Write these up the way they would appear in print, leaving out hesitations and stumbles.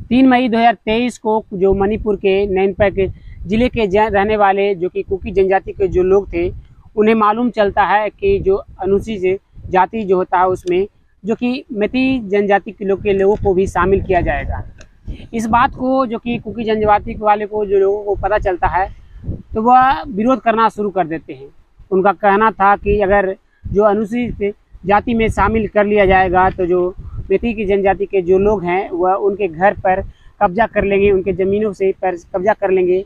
3 मई 2023 को जो मणिपुर के नैनपैक जिले के रहने वाले जो कि कुकी जनजाति के जो लोग थे, उन्हें मालूम चलता है कि जो अनुसूचित जाति जो होता है उसमें जो कि मैती जनजाति के लोगों को भी शामिल किया जाएगा। इस बात को जो कि कुकी जनजाति वाले को जो लोगों को पता चलता है तो वह विरोध करना शुरू कर देते हैं। उनका कहना था कि अगर जो अनुसूचित जाति में शामिल कर लिया जाएगा तो जो मैती की जनजाति के जो लोग हैं वह उनके घर पर कब्जा कर लेंगे, उनके ज़मीनों से पर कब्जा कर लेंगे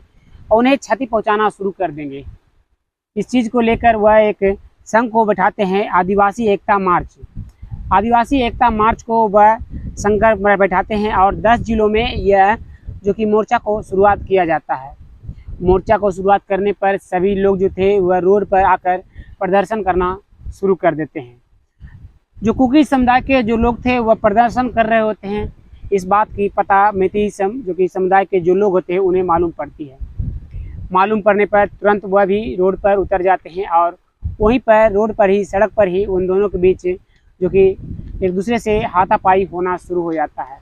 और उन्हें क्षति पहुंचाना शुरू कर देंगे। इस चीज़ को लेकर वह एक संघ को बैठाते हैं, आदिवासी एकता मार्च। आदिवासी एकता मार्च को वह संघ बैठाते हैं और 10 जिलों में यह जो कि मोर्चा को शुरुआत किया जाता है। मोर्चा को शुरुआत करने पर सभी लोग जो थे वह रोड पर आकर प्रदर्शन करना शुरू कर देते हैं। जो कुकी समुदाय के जो लोग थे वह प्रदर्शन कर रहे होते हैं। इस बात की पता मैती जो कि समुदाय के जो लोग होते हैं उन्हें मालूम पड़ती है। मालूम पड़ने पर तुरंत वह भी रोड पर उतर जाते हैं और वहीं पर रोड पर ही, सड़क पर ही उन दोनों के बीच जो कि एक दूसरे से हाथापाई होना शुरू हो जाता है।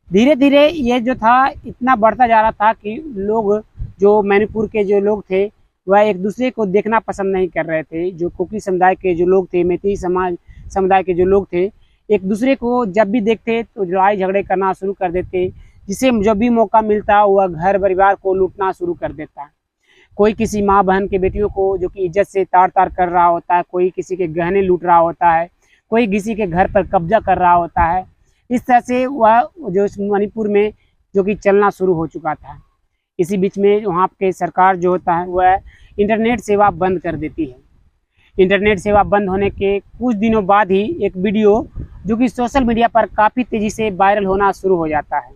धीरे धीरे ये जो था इतना बढ़ता जा रहा था कि लोग जो मणिपुर के जो लोग थे वह एक दूसरे को देखना पसंद नहीं कर रहे थे। जो कुकी समुदाय के जो लोग थे, मैती समुदाय के जो लोग थे, एक दूसरे को जब भी देखते तो लड़ाई झगड़े करना शुरू कर देते, जिसे जब भी मौका मिलता वह घर परिवार को लूटना शुरू कर देता। कोई किसी माँ बहन के बेटियों को जो कि इज्जत से तार तार कर रहा होता है, कोई किसी के गहने लूट रहा होता है, कोई किसी के घर पर कब्जा कर रहा होता है। इस तरह से वह जो मणिपुर में जो कि चलना शुरू हो चुका था। इसी बीच में वहाँ के सरकार जो होता है वह इंटरनेट सेवा बंद कर देती है। इंटरनेट सेवा बंद होने के कुछ दिनों बाद ही एक वीडियो जो कि सोशल मीडिया पर काफ़ी तेज़ी से वायरल होना शुरू हो जाता है।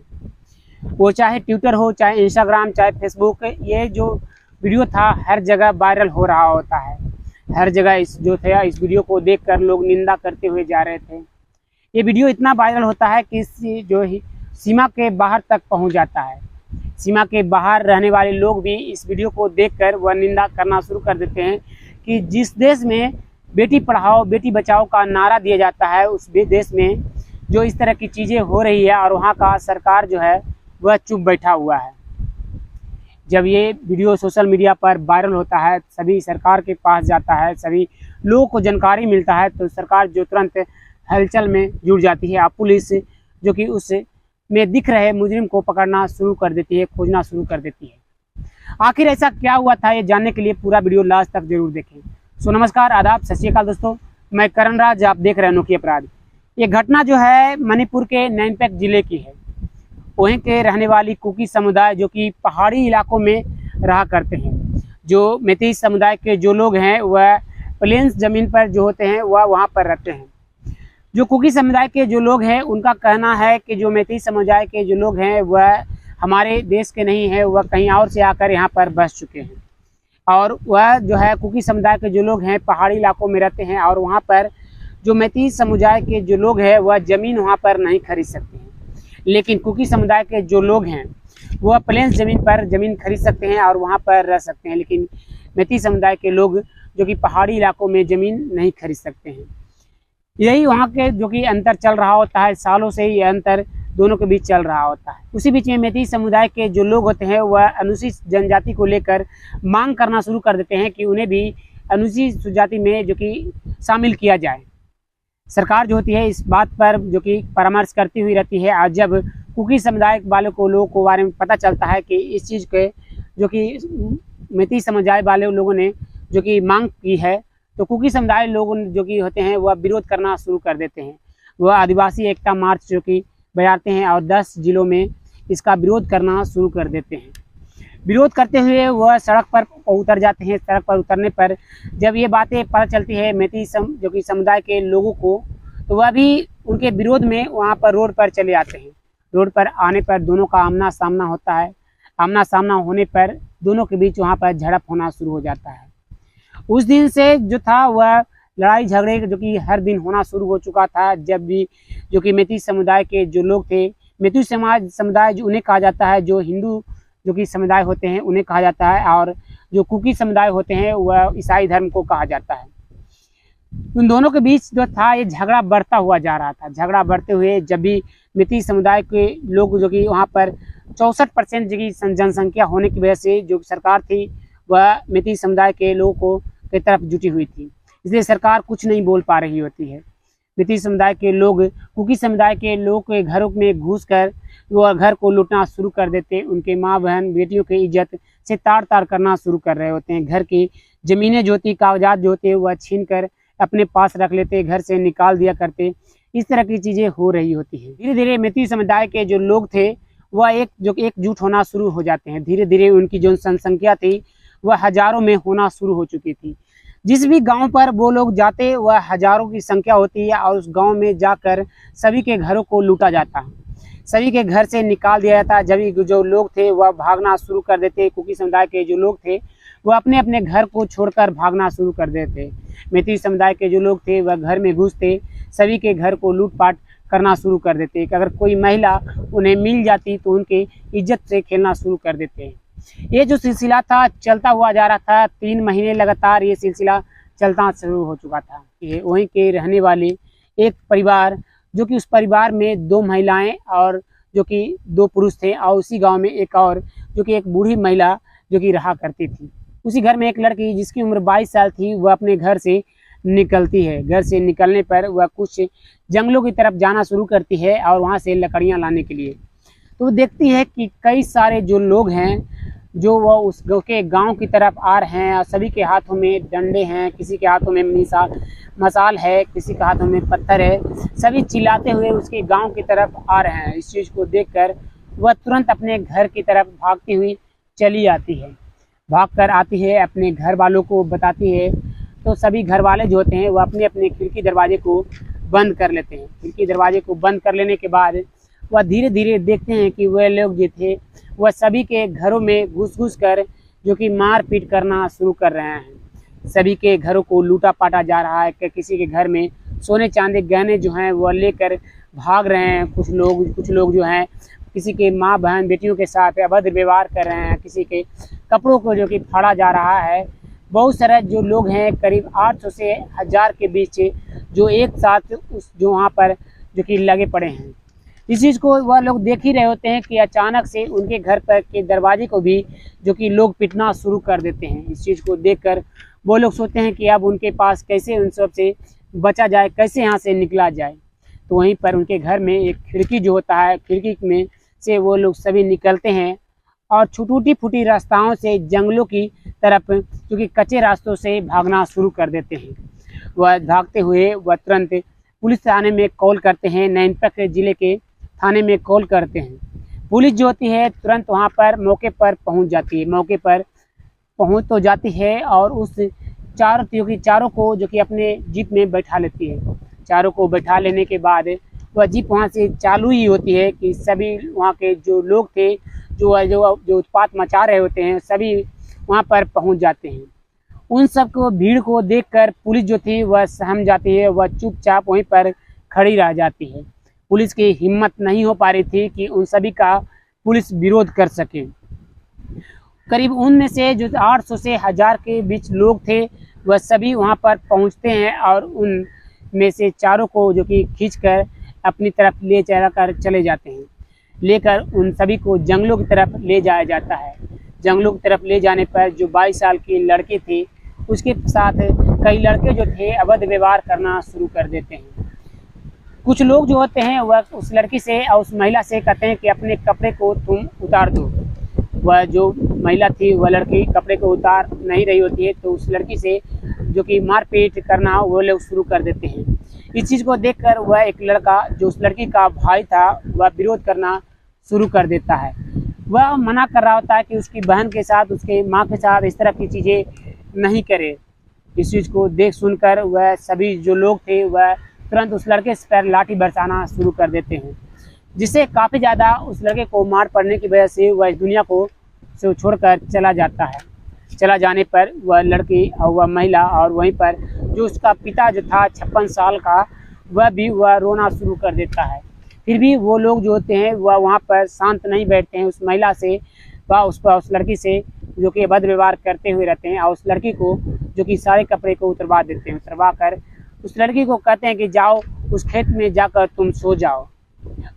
वो चाहे ट्विटर हो, चाहे इंस्टाग्राम, चाहे फेसबुक, ये जो वीडियो था हर जगह वायरल हो रहा होता है। हर जगह इस वीडियो को देखकर लोग निंदा करते हुए जा रहे थे। ये वीडियो इतना वायरल होता है कि जो सीमा के बाहर तक पहुंच जाता है। सीमा के बाहर रहने वाले लोग भी इस वीडियो को देखकर वह निंदा करना शुरू कर देते हैं कि जिस देश में बेटी पढ़ाओ बेटी बचाओ का नारा दिया जाता है, उस देश में जो इस तरह की चीज़ें हो रही है और वहाँ का सरकार जो है वह चुप बैठा हुआ है। जब ये वीडियो सोशल मीडिया पर वायरल होता है, सभी सरकार के पास जाता है, सभी लोगों को जानकारी मिलता है, तो सरकार जो तुरंत हलचल में जुट जाती है। पुलिस जो कि उस में दिख रहे मुजरिम को पकड़ना शुरू कर देती है, खोजना शुरू कर देती है। आखिर ऐसा क्या हुआ था, ये जानने के लिए पूरा वीडियो लास्ट तक जरूर देखें। सो नमस्कार, आदाब, सत श्री अकाल दोस्तों, मैं करण राज, आप देख रहे हैं अनोखी अपराध। ये घटना जो है मणिपुर के नैनपैक जिले की है। वहीं के रहने वाली कुकी समुदाय जो कि पहाड़ी इलाकों में रहा करते हैं। जो मैती समुदाय के जो लोग हैं वह प्लेन्स ज़मीन पर जो होते हैं वह वहाँ पर रहते हैं। जो कुकी समुदाय के जो लोग हैं उनका कहना है कि जो मैती समुदाय के जो लोग हैं वह हमारे देश के नहीं है, वह कहीं और से आकर यहाँ पर बस चुके हैं। और वह जो है कुकी समुदाय के जो लोग हैं पहाड़ी इलाकों में रहते हैं और वहाँ पर जो मैती समुदाय के जो लोग हैं वह ज़मीन वहाँ पर नहीं खरीद सकते हैं। लेकिन कुकी समुदाय के जो लोग हैं वह प्लेन्स ज़मीन पर ज़मीन खरीद सकते हैं और वहाँ पर रह सकते हैं। लेकिन मैती समुदाय के लोग जो कि पहाड़ी इलाकों में ज़मीन नहीं खरीद सकते हैं। यही वहाँ के जो कि अंतर चल रहा होता है, सालों से ही अंतर दोनों के बीच चल रहा होता है। उसी बीच में मैती समुदाय के जो लोग होते हैं वह अनुसूचित जनजाति को लेकर मांग करना शुरू कर देते हैं कि उन्हें भी अनुसूचित जाति में जो कि शामिल किया जाए। सरकार जो होती है इस बात पर जो कि परामर्श करती हुई रहती है। और जब कुकी समुदाय वाले को लोगों को बारे में पता चलता है कि इस चीज़ के जो कि मैती समुदाय वाले लोगों ने जो कि मांग की है, तो कुकी समुदाय लोग जो कि होते हैं वह विरोध करना शुरू कर देते हैं। वह आदिवासी एकता मार्च जो कि बजाते हैं और 10 जिलों में इसका विरोध करना शुरू कर देते हैं। विरोध करते हुए वह सड़क पर उतर जाते हैं। सड़क पर उतरने पर जब ये बातें पता चलती है मैती जो कि समुदाय के लोगों को, तो वह भी उनके विरोध में वहाँ पर रोड पर चले आते हैं। रोड पर आने पर दोनों का आमना सामना होता है। आमना सामना होने पर दोनों के बीच वहाँ पर झड़प होना शुरू हो जाता है। उस दिन से जो था वह लड़ाई झगड़े जो कि हर दिन होना शुरू हो चुका था। जब भी जो कि मैती समुदाय के जो लोग थे, मैती समुदाय जो उन्हें कहा जाता है, जो हिंदू जो कि समुदाय होते हैं उन्हें कहा जाता है, और जो कुकी समुदाय होते हैं वह ईसाई धर्म को कहा जाता है। उन दोनों के बीच जो था ये झगड़ा बढ़ता हुआ जा रहा था। झगड़ा बढ़ते हुए जब भी मिती समुदाय के लोग जो कि वहाँ पर 64% की जनसंख्या होने की वजह से जो सरकार थी वह मिती समुदाय के लोगों को की तरफ जुटी हुई थी, इसलिए सरकार कुछ नहीं बोल पा रही होती है। मिती समुदाय के लोग कुकी समुदाय के लोग के घरों में घुस कर वह घर को लूटना शुरू कर देते, उनके माँ बहन बेटियों की इज्जत से तार तार करना शुरू कर रहे होते हैं। घर की ज़मीनें जो होती, कागजात जो होते वह छीन कर अपने पास रख लेते, घर से निकाल दिया करते। इस तरह की चीज़ें हो रही होती हैं। धीरे धीरे मिती समुदाय के जो लोग थे वह एकजुट होना शुरू हो जाते हैं। धीरे धीरे उनकी जो जनसंख्या थी वह हजारों में होना शुरू हो चुकी थी। जिस भी गांव पर वो लोग जाते वह हजारों की संख्या होती है और उस गांव में जाकर सभी के घरों को लूटा जाता, सभी के घर से निकाल दिया जाता। जब जो लोग थे वह भागना शुरू कर देते, कुकी समुदाय के जो लोग थे वह अपने अपने घर को छोड़कर भागना शुरू कर देते। मिती समुदाय के जो लोग थे वह घर में घुसते, सभी के घर को लूटपाट करना शुरू कर देते। अगर कोई महिला उन्हें मिल जाती तो उनके इज्जत से खेलना शुरू कर देते। ये जो सिलसिला था चलता हुआ जा रहा था, 3 महीने लगातार ये सिलसिला चलता शुरू हो चुका था। ये वहीं के रहने वाले एक परिवार जो कि उस परिवार में 2 महिलाएं और जो कि 2 पुरुष थे और उसी गांव में एक और जो कि एक बूढ़ी महिला जो कि रहा करती थी। उसी घर में एक लड़की जिसकी उम्र 22 साल थी वह अपने घर से निकलती है। घर से निकलने पर वह कुछ जंगलों की तरफ जाना शुरू करती है और वहाँ से लकड़ियाँ लाने के लिए। तो देखती है कि कई सारे जो लोग हैं जो वह उस के गांव की तरफ आ रहे हैं और सभी के हाथों में डंडे हैं, किसी के हाथों में मसाल है, किसी के हाथों में पत्थर है, सभी चिल्लाते हुए उसके गांव की तरफ आ रहे हैं। इस चीज़ को देखकर वह तुरंत अपने घर की तरफ भागती हुई चली आती है। भागकर आती है, अपने घर वालों को बताती है, तो सभी घर वाले जो होते हैं वह अपने अपने खिड़की दरवाजे को बंद कर लेते हैं। खिड़की दरवाजे को बंद कर लेने के बाद वह धीरे धीरे देखते हैं कि वह लोग जो थे वह सभी के घरों में घुस कर जो कि मार पीट करना शुरू कर रहे हैं। सभी के घरों को लूटा पाटा जा रहा है कि किसी के घर में सोने चांदी गहने जो हैं वह लेकर भाग रहे हैं। कुछ लोग जो हैं किसी के माँ बहन बेटियों के साथ अभद्र व्यवहार कर रहे हैं, किसी के कपड़ों को जो कि फाड़ा जा रहा है। बहुत सारे जो लोग हैं करीब 800 से 1000 के बीच जो एक साथ जो वहाँ पर जो कि लगे पड़े हैं। इस चीज़ को वह लोग देख ही रहे होते हैं कि अचानक से उनके घर पर के दरवाजे को भी जो कि लोग पीटना शुरू कर देते हैं। इस चीज़ को देखकर वो लोग सोचते हैं कि अब उनके पास कैसे उन सब से बचा जाए, कैसे यहाँ से निकला जाए। तो वहीं पर उनके घर में एक खिड़की जो होता है, खिड़की में से वो लोग सभी निकलते हैं और टूटी फूटी रास्ताओं से जंगलों की तरफ जो कि कच्चे रास्तों से भागना शुरू कर देते हैं। वह भागते हुए वह तुरंत पुलिस थाने में कॉल करते हैं, नैनपक जिले के थाने में कॉल करते हैं। पुलिस जो होती है तुरंत वहाँ पर मौके पर पहुँच जाती है। मौके पर पहुँच तो जाती है और उस चारों को जो कि अपने जीप में बैठा लेती है। चारों को बैठा लेने के बाद वह जीप वहाँ से चालू ही होती है कि सभी वहाँ के जो लोग थे जो उत्पात मचा रहे होते हैं सभी वहाँ पर पहुँच जाते हैं। उन सब को भीड़ को देखकर पुलिस जो थी वह सहम जाती है, वह चुपचाप वहीं पर खड़ी रह जाती है। पुलिस की हिम्मत नहीं हो पा रही थी कि उन सभी का पुलिस विरोध कर सके। करीब उनमें से जो 800 से 1000 के बीच लोग थे वह सभी वहां पर पहुंचते हैं और उन में से चारों को जो कि खींचकर अपनी तरफ ले जाकर चले जाते हैं। लेकर उन सभी को जंगलों की तरफ ले जाया जाता है। जंगलों की तरफ ले जाने पर जो 22 साल की लड़की थी उसके साथ कई लड़के जो थे अभद्र व्यवहार करना शुरू कर देते हैं। कुछ लोग जो होते हैं वह उस लड़की से और उस महिला से कहते हैं कि अपने कपड़े को तुम उतार दो। वह जो महिला थी वह लड़की कपड़े को उतार नहीं रही होती है, तो उस लड़की से जो कि मारपीट करना वो लोग शुरू कर देते हैं। इस चीज़ को देखकर वह एक लड़का जो उस लड़की का भाई था वह विरोध करना शुरू कर देता है। वह मना कर रहा होता है कि उसकी बहन के साथ उसके माँ के साथ इस तरह की चीज़ें नहीं करे। इस चीज़ को देख सुनकर वह सभी जो लोग थे वह तुरंत उस लड़के पर लाठी बरसाना शुरू कर देते हैं, जिससे काफ़ी ज़्यादा उस लड़के को मार पड़ने की वजह से वह इस दुनिया को छोड़कर चला जाता है। चला जाने पर वह लड़की और वह महिला और वहीं पर जो उसका पिता जो था 56 साल का वह रोना शुरू कर देता है। फिर भी वो लोग जो होते हैं वह वहाँ पर शांत नहीं बैठते हैं। उस महिला से वह उस लड़की से जो कि अभद्र व्यवहार करते हुए रहते हैं और उस लड़की को जो कि सारे कपड़े को उतरवा देते हैं। उतरवा कर उस लड़की को कहते हैं कि जाओ उस खेत में जाकर तुम सो जाओ।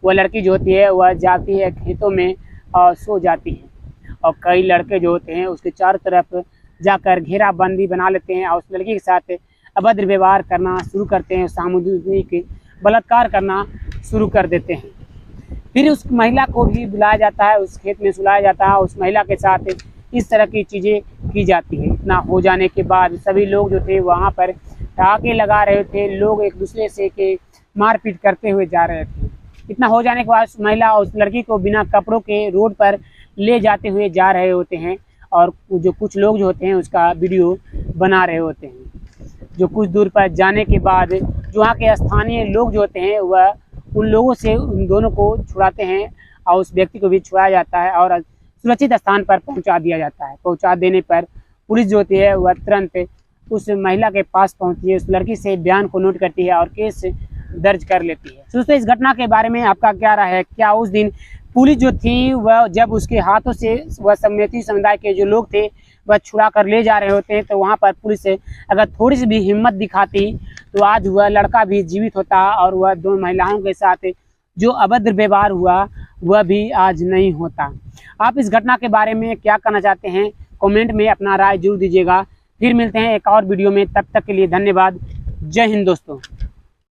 वह लड़की जो होती है वह जाती है खेतों में और सो जाती है। और कई लड़के जो होते हैं उसके चारों तरफ जाकर घेराबंदी बना लेते हैं और उस लड़की के साथ अभद्र व्यवहार करना शुरू करते हैं, सामूहिक बलात्कार करना शुरू कर देते हैं। फिर उस महिला को भी बुलाया जाता है, उस खेत में सुलाया जाता है, उस महिला के साथ इस तरह की चीज़ें की जाती है। इतना हो जाने के बाद सभी लोग जो थे वहाँ पर ठहाके लगा रहे थे, लोग एक दूसरे से के मारपीट करते हुए जा रहे थे। इतना हो जाने के बाद महिला उस लड़की को बिना कपड़ों के रोड पर ले जाते हुए जा रहे होते हैं और जो कुछ लोग जो होते हैं उसका वीडियो बना रहे होते हैं। जो कुछ दूर पर जाने के बाद जो वहाँ के स्थानीय लोग जो होते हैं वह उन लोगों से उन दोनों को छुड़ाते हैं और उस व्यक्ति को भी छुड़ाया जाता है और सुरक्षित स्थान पर पहुंचा दिया जाता है। पहुंचा देने पर पुलिस जो होती है वह तुरंत उस महिला के पास पहुंचती है, उस लड़की से बयान को नोट करती है और केस दर्ज कर लेती है। दोस्तों, इस घटना के बारे में आपका क्या राय है? क्या उस दिन पुलिस जो थी वह जब उसके हाथों से वह सम्मेती समुदाय के जो लोग थे वह छुड़ा कर ले जा रहे होते हैं तो वहाँ पर पुलिस अगर थोड़ी सी भी हिम्मत दिखाती तो आज वह लड़का भी जीवित होता और वह दो महिलाओं के साथ जो अभद्र व्यवहार हुआ वह भी आज नहीं होता। आप इस घटना के बारे में क्या कहना चाहते हैं? कमेंट में अपना राय जरूर दीजिएगा। फिर मिलते हैं एक और वीडियो में, तब तक के लिए धन्यवाद। जय हिंद दोस्तों।